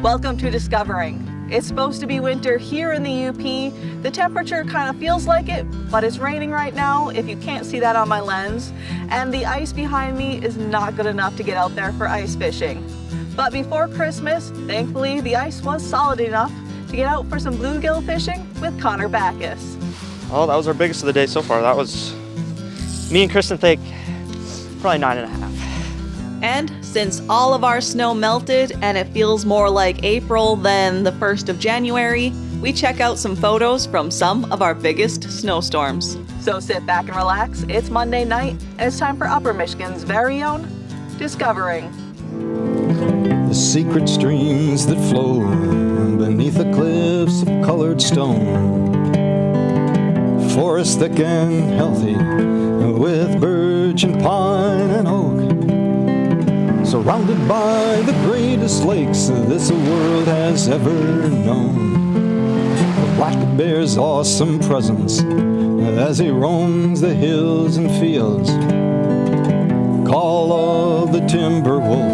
Welcome to Discovering. It's supposed to be winter here in the UP. The temperature kind of feels like it, but it's raining right now, if you can't see that on my lens. And the ice behind me is not good enough to get out there for ice fishing. But before Christmas, thankfully, the ice was solid enough to get out for some bluegill fishing with Connor Baccus. Oh, that was our biggest of the day so far. That was, me and Kristen think, probably 9.5. And since all of our snow melted and it feels more like April than the 1st of January, we check out some photos from some of our biggest snowstorms. So sit back and relax. It's Monday night and it's time for Upper Michigan's very own Discovering. The secret streams that flow beneath the cliffs of colored stone, forest thick and healthy with birch and pine and oak, surrounded by the greatest lakes this world has ever known. The black bear's awesome presence as he roams the hills and fields, call of the timber wolf,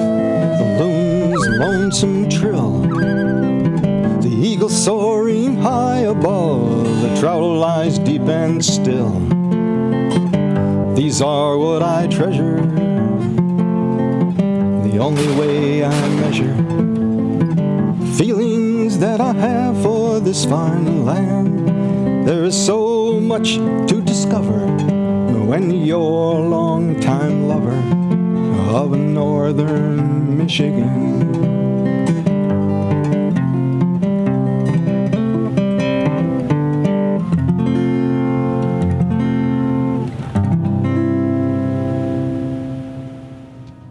the loon's lonesome trill, the eagle soaring high above, the trout lies deep and still. These are what I treasure, the only way I measure feelings that I have for this fine land. There is so much to discover when you're a long-time lover of northern Michigan.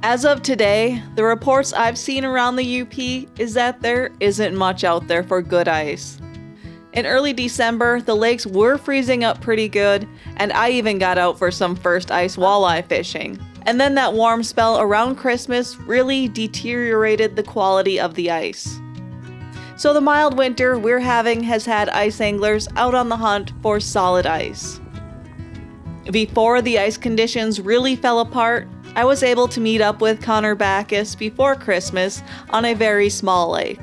As of today, the reports I've seen around the UP is that there isn't much out there for good ice. In early December, the lakes were freezing up pretty good, and I even got out for some first ice walleye fishing. And then that warm spell around Christmas really deteriorated the quality of the ice. So the mild winter we're having has had ice anglers out on the hunt for solid ice. Before the ice conditions really fell apart, I was able to meet up with Connor Baccus before Christmas on a very small lake.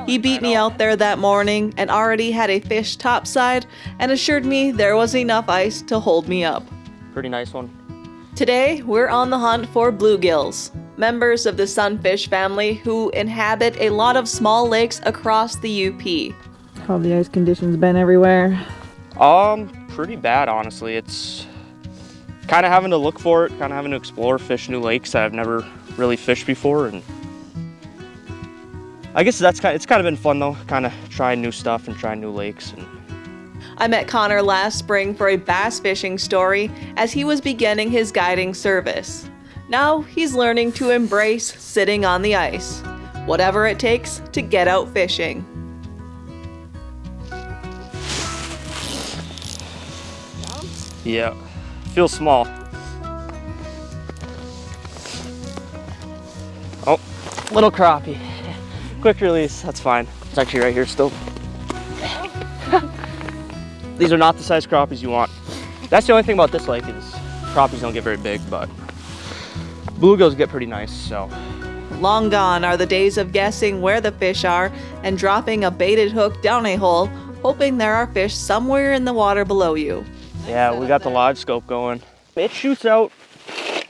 He beat me out there that morning and already had a fish topside and assured me there was enough ice to hold me up. Pretty nice one. Today, we're on the hunt for bluegills, members of the sunfish family who inhabit a lot of small lakes across the UP. How have the ice conditions been everywhere? Pretty bad, honestly. It's kind of having to look for it, kind of having to explore, fish new lakes that I've never really fished before, and I guess it's kind of been fun though, kind of trying new stuff and trying new lakes. And I met Connor last spring for a bass fishing story as he was beginning his guiding service. Now he's learning to embrace sitting on the ice, whatever it takes to get out fishing. yeah, feels small. Oh, little crappie. Quick release, that's fine. It's actually right here still. These are not the size crappies you want. That's the only thing about this lake is crappies don't get very big, but bluegills get pretty nice, so. Long gone are the days of guessing where the fish are and dropping a baited hook down a hole, hoping there are fish somewhere in the water below you. Yeah, we got the live scope going. It shoots out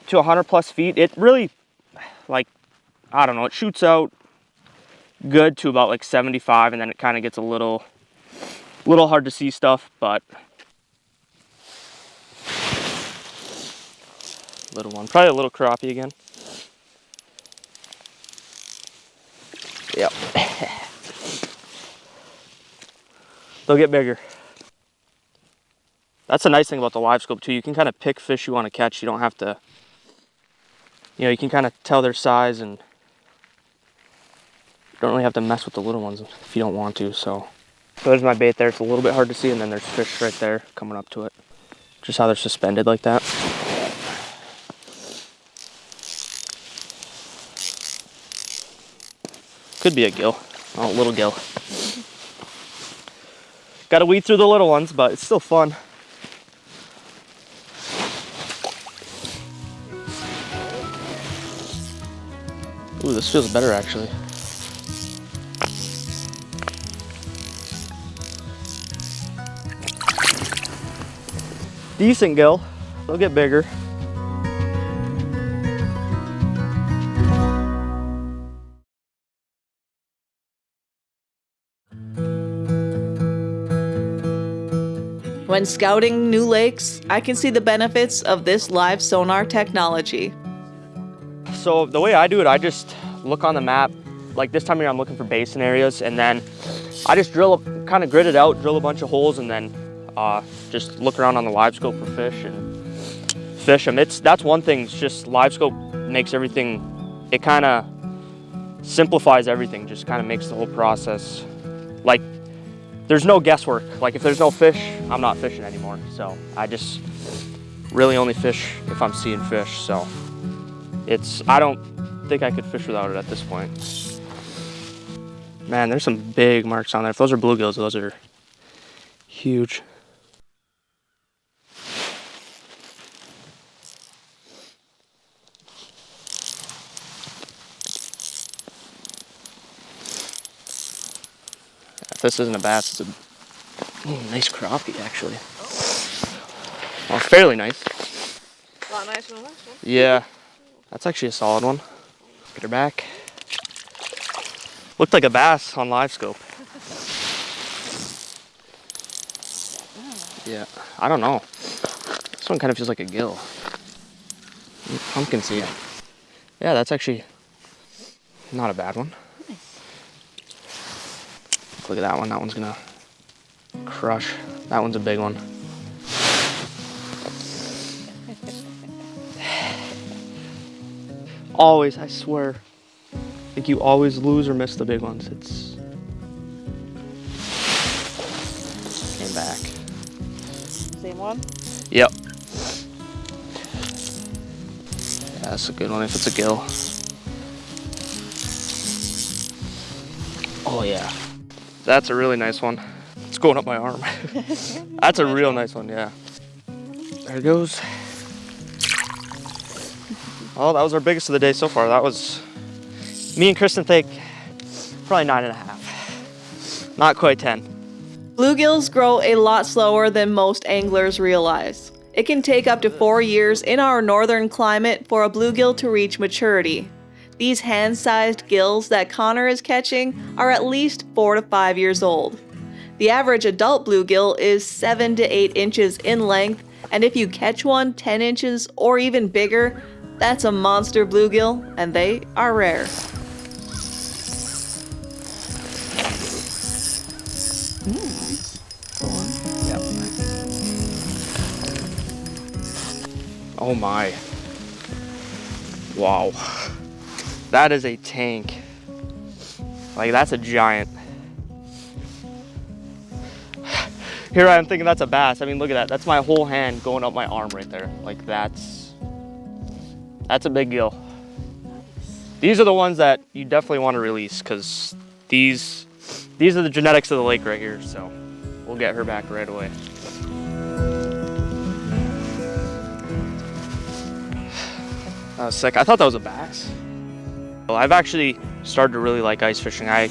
to 100 plus feet. It really, like, I don't know, it shoots out good to about like 75, and then it kind of gets a little hard to see stuff, but little one, probably a little crappie again. Yep. They'll get bigger. That's a nice thing about the live scope too. You can kind of pick fish you want to catch. You don't have to, you can kind of tell their size, and you don't really have to mess with the little ones if you don't want to. So there's my bait there. It's a little bit hard to see, and then there's fish right there coming up to it. Just how they're suspended like that. Could be a gill. Oh, little gill. Got to weed through the little ones, but it's still fun. Ooh, this feels better actually. decent gill. They'll get bigger. When scouting new lakes, I can see the benefits of this live sonar technology. So the way I do it, I just look on the map. Like this time of year, I'm looking for basin areas, and then I just kind of grid it out, drill a bunch of holes, and then just look around on the live scope for fish and fish them. That's one thing. It's just live scope makes everything. It kind of simplifies everything. Just kind of makes the whole process like there's no guesswork. Like if there's no fish, I'm not fishing anymore. So I just really only fish if I'm seeing fish. So I don't think I could fish without it at this point. Man, there's some big marks on there. If those are bluegills, those are huge. If this isn't a bass, it's a nice crappie actually. Well, fairly nice. A lot nicer than the last one. Yeah, that's actually a solid one. Get her back. Looked like a bass on live scope. Yeah, I don't know. This one kind of feels like a gill. Pumpkin seed. Yeah, that's actually not a bad one. Look at that one. That one's gonna crush. That one's a big one. Always, I swear. I think you always lose or miss the big ones. It's came back. Same one? Yep. Yeah, that's a good one if it's a gill. Oh yeah. That's a really nice one. It's going up my arm. That's a real nice one, yeah. There it goes. Oh, that was our biggest of the day so far. That was, me and Kristen think, probably 9.5. Not quite 10. Bluegills grow a lot slower than most anglers realize. It can take up to 4 years in our northern climate for a bluegill to reach maturity. These hand-sized gills that Connor is catching are at least 4 to 5 years old. The average adult bluegill is 7 to 8 inches in length, and if you catch one 10 inches or even bigger, that's a monster bluegill, and they are rare. Yep. Oh my. Wow. That is a tank. Like, that's a giant. Here I am thinking that's a bass. I mean, look at that. That's my whole hand going up my arm right there. Like, that's a big gill. These are the ones that you definitely want to release, because these are the genetics of the lake right here. So we'll get her back right away. That was sick. I thought that was a bass. Well, I've actually started to really like ice fishing. I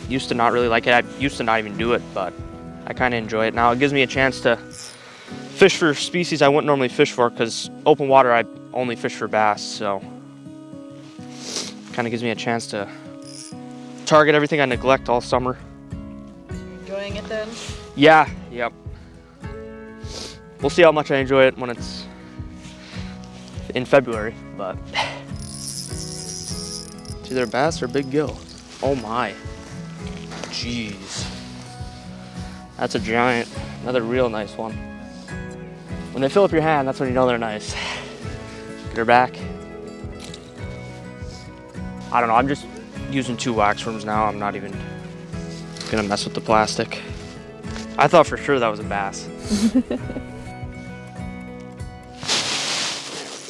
used to not really like it. I used to not even do it, but I kind of enjoy it now. It gives me a chance to fish for species I wouldn't normally fish for, because open water I only fish for bass, so kind of gives me a chance to target everything I neglect all summer. Enjoying it then? Yeah, yep. We'll see how much I enjoy it when it's in February, but it's either a bass or a big gill. Oh my. Jeez. That's a giant. Another real nice one. When they fill up your hand, that's when you know they're nice. Get her back. I don't know, I'm just using 2 wax worms now. I'm not even gonna mess with the plastic. I thought for sure that was a bass. There we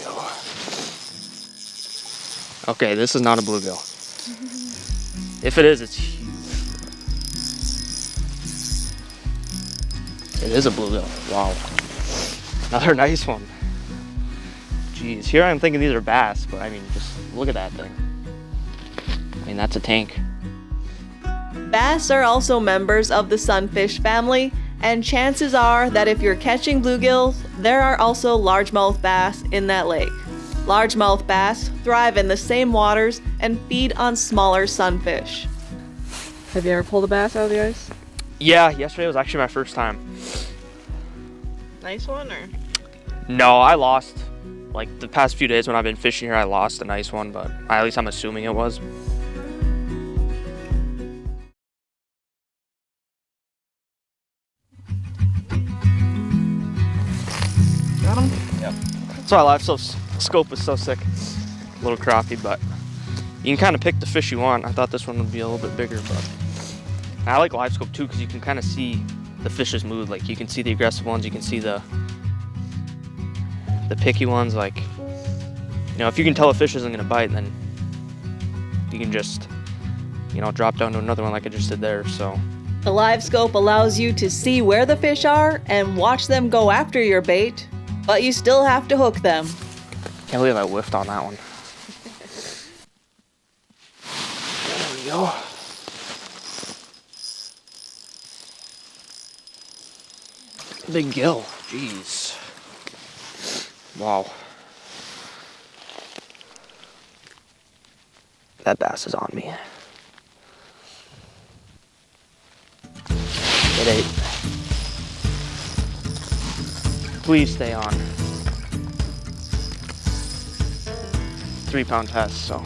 go. Okay, this is not a bluegill. If it is, it's huge. It is a bluegill. Wow. Another nice one. Jeez, here I'm thinking these are bass, but I mean, just look at that thing. I mean, that's a tank. Bass are also members of the sunfish family, and chances are that if you're catching bluegills There are also largemouth bass in that lake. Largemouth bass thrive in the same waters and feed on smaller sunfish. Have you ever pulled a bass out of the ice? Yeah, yesterday was actually my first time. Nice one, or? No, I lost. Like the past few days when I've been fishing here, I lost a nice one, but at least I'm assuming it was. Got him? Yep. That's why live scope is so sick. A little crappie, but you can kind of pick the fish you want. I thought this one would be a little bit bigger, but I like live scope too because you can kind of see the fish's mood. Like you can see the aggressive ones, you can see the picky ones. Like, you know, if you can tell a fish isn't gonna bite, then you can just, you know, drop down to another one like I just did there. So the live scope allows you to see where the fish are and watch them go after your bait, but you still have to hook them. Can't believe I whiffed on that one. There we go. Big gill, jeez. Wow. That bass is on me. It ate. Please stay on. 3-pound test, so.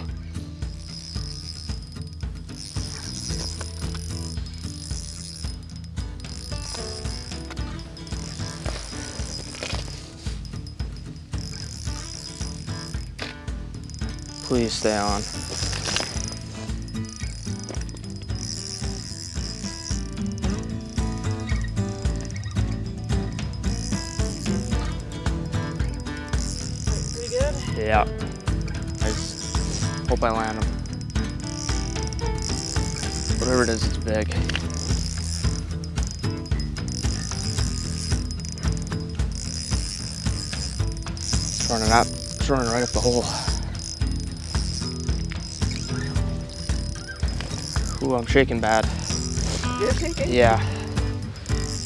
Please stay on. Pretty good? Yeah. I just hope I land him. Whatever it is, it's big. It's running up. It's running right up the hole. Ooh, I'm shaking bad. You're shaking? Yeah.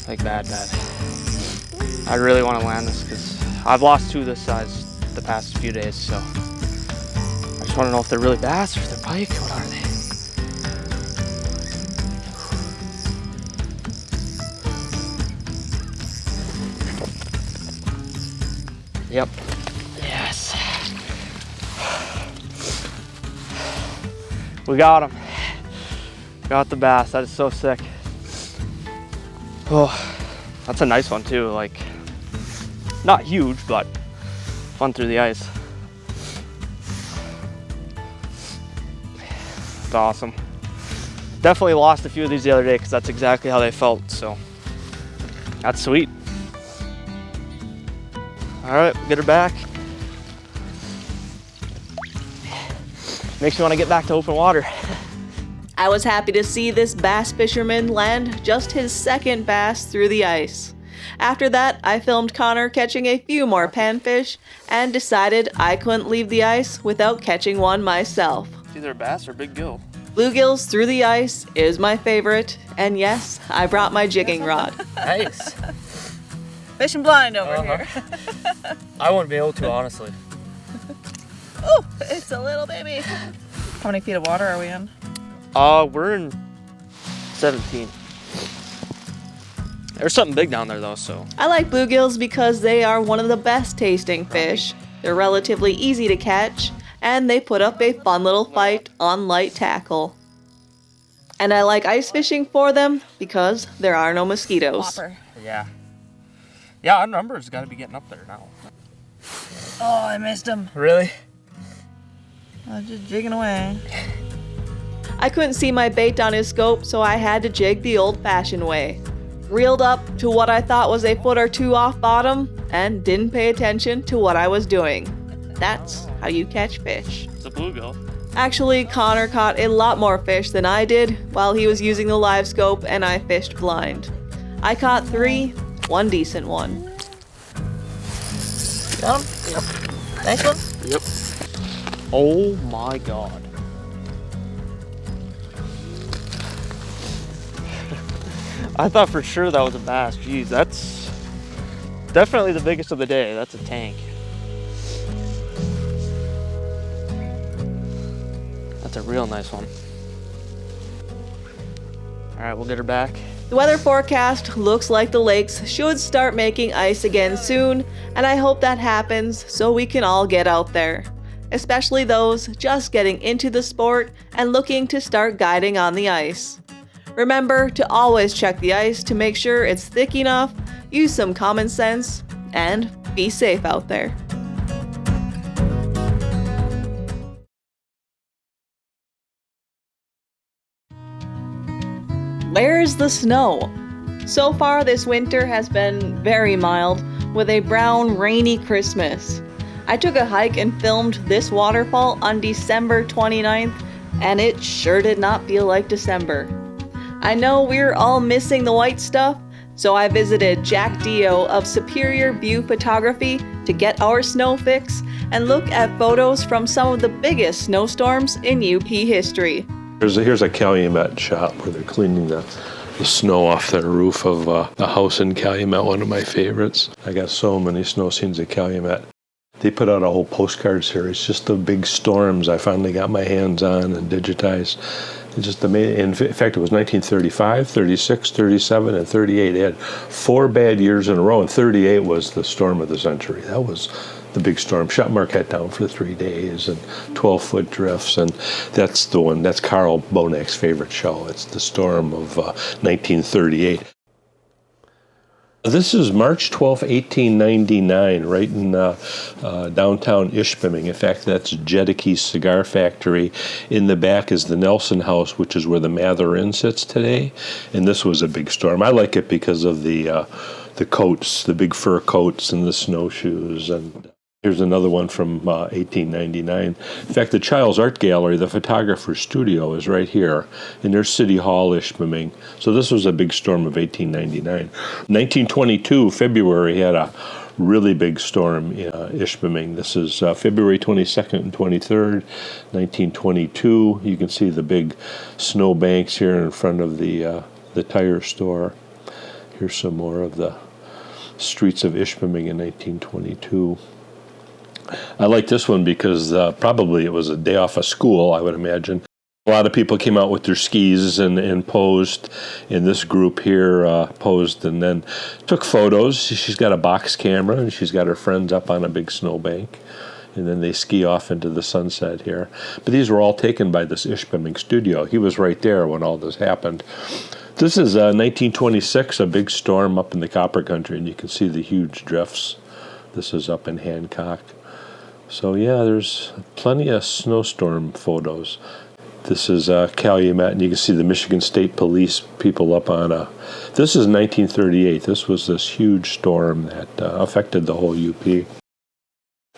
Like bad. I really want to land this because I've lost 2 this size the past few days, so I just want to know if they're really bass or if they're pike. What are they? Yep. Yes. We got him. Got the bass. That is so sick. Oh, that's a nice one too. Like, not huge, but fun through the ice. That's awesome. Definitely lost a few of these the other day because that's exactly how they felt. So that's sweet. All right, get her back. Makes me want to get back to open water. I was happy to see this bass fisherman land just his second bass through the ice. After that, I filmed Connor catching a few more panfish and decided I couldn't leave the ice without catching one myself. It's either a bass or big gill. Bluegills through the ice is my favorite, and yes, I brought my jigging rod. Nice. Fishing blind over here. I wouldn't be able to, honestly. Oh, it's a little baby. How many feet of water are we in? We're in 17. There's something big down there though, so. I like bluegills because they are one of the best tasting fish. They're relatively easy to catch, and they put up a fun little fight on light tackle. And I like ice fishing for them because there are no mosquitoes. Yeah. Yeah, our number's gotta be getting up there now. Oh, I missed him. Really? I was just jigging away. I couldn't see my bait on his scope, so I had to jig the old-fashioned way. Reeled up to what I thought was a foot or 2 off bottom, and didn't pay attention to what I was doing. That's how you catch fish. It's a bluegill. Actually, Connor caught a lot more fish than I did while he was using the live scope and I fished blind. I caught 3, 1 decent one. Got him? Yep. Nice one? Yep. Oh my god. I thought for sure that was a bass. Jeez, Definitely the biggest of the day. That's a tank. That's a real nice one. All right, we'll get her back. The weather forecast looks like the lakes should start making ice again soon, and I hope that happens so we can all get out there. Especially those just getting into the sport and looking to start guiding on the ice. Remember to always check the ice to make sure it's thick enough, use some common sense, and be safe out there. Where's the snow? So far this winter has been very mild, with a brown, rainy Christmas. I took a hike and filmed this waterfall on December 29th, and it sure did not feel like December. I know we're all missing the white stuff, so I visited Jack Dio of Superior View Photography to get our snow fix and look at photos from some of the biggest snowstorms in UP history. Here's a Calumet shot where they're cleaning the snow off the roof of a house in Calumet, one of my favorites. I got so many snow scenes at Calumet. They put out a whole postcard series, just the big storms I finally got my hands on and digitized. It's just amazing. In fact, it was 1935, 36, 37, and 38. They had 4 bad years in a row, and 38 was the storm of the century. That was the big storm. Shut Marquette down for 3 days and 12-foot drifts, and that's the one. That's Carl Bonak's favorite show. It's the storm of 1938. This is March 12, 1899, right in downtown Ishpeming. In fact, that's Jedicke's Cigar Factory. In the back is the Nelson House, which is where the Mather Inn sits today. And this was a big storm. I like it because of the coats, the big fur coats and the snowshoes. And here's another one from 1899. In fact, the Child's Art Gallery, the photographer's studio, is right here. And there's City Hall, Ishpeming. So this was a big storm of 1899. 1922, February, had a really big storm in Ishpeming. This is February 22nd and 23rd, 1922. You can see the big snow banks here in front of the tire store. Here's some more of the streets of Ishpeming in 1922. I like this one because probably it was a day off of school, I would imagine. A lot of people came out with their skis and posed. And this group here posed and then took photos. She's got a box camera and she's got her friends up on a big snowbank. And then they ski off into the sunset here. But these were all taken by this Ishpeming studio. He was right there when all this happened. This is 1926, a big storm up in the Copper Country, and you can see the huge drifts. This is up in Hancock. So yeah, there's plenty of snowstorm photos. This is Calumet, and you can see the Michigan State Police people up on this is 1938. This was this huge storm that affected the whole UP.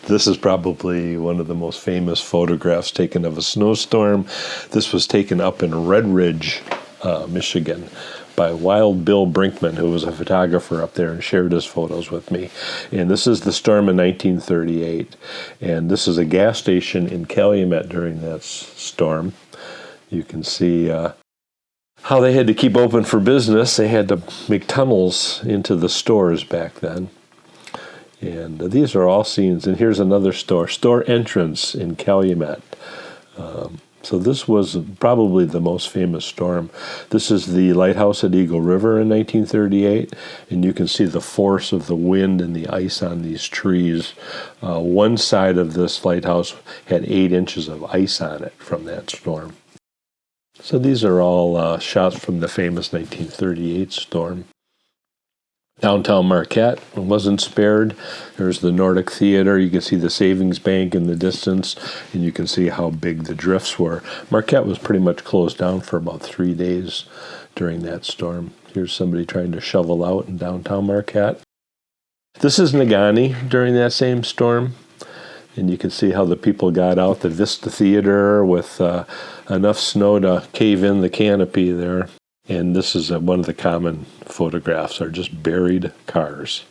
This is probably one of the most famous photographs taken of a snowstorm. This was taken up in Red Ridge, Michigan, by Wild Bill Brinkman, who was a photographer up there and shared his photos with me. And this is the storm in 1938. And this is a gas station in Calumet during that storm. You can see how they had to keep open for business. They had to make tunnels into the stores back then. And these are all scenes. And here's another store entrance in Calumet. So this was probably the most famous storm. This is the lighthouse at Eagle River in 1938, and you can see the force of the wind and the ice on these trees. One side of this lighthouse had 8 inches of ice on it from that storm. So these are all shots from the famous 1938 storm. Downtown Marquette wasn't spared. There's the Nordic Theater. You can see the Savings Bank in the distance, and you can see how big the drifts were. Marquette was pretty much closed down for about 3 days during that storm. Here's somebody trying to shovel out in downtown Marquette. This is Negaunee during that same storm, and you can see how the people got out the Vista Theater with enough snow to cave in the canopy there. And this is one of the common photographs, are just buried cars.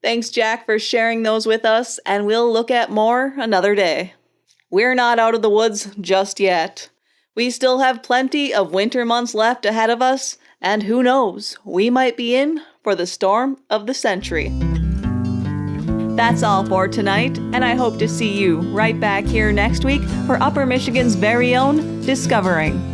Thanks, Jack, for sharing those with us, and we'll look at more another day. We're not out of the woods just yet. We still have plenty of winter months left ahead of us, and who knows, we might be in for the storm of the century. That's all for tonight, and I hope to see you right back here next week for Upper Michigan's very own Discovering.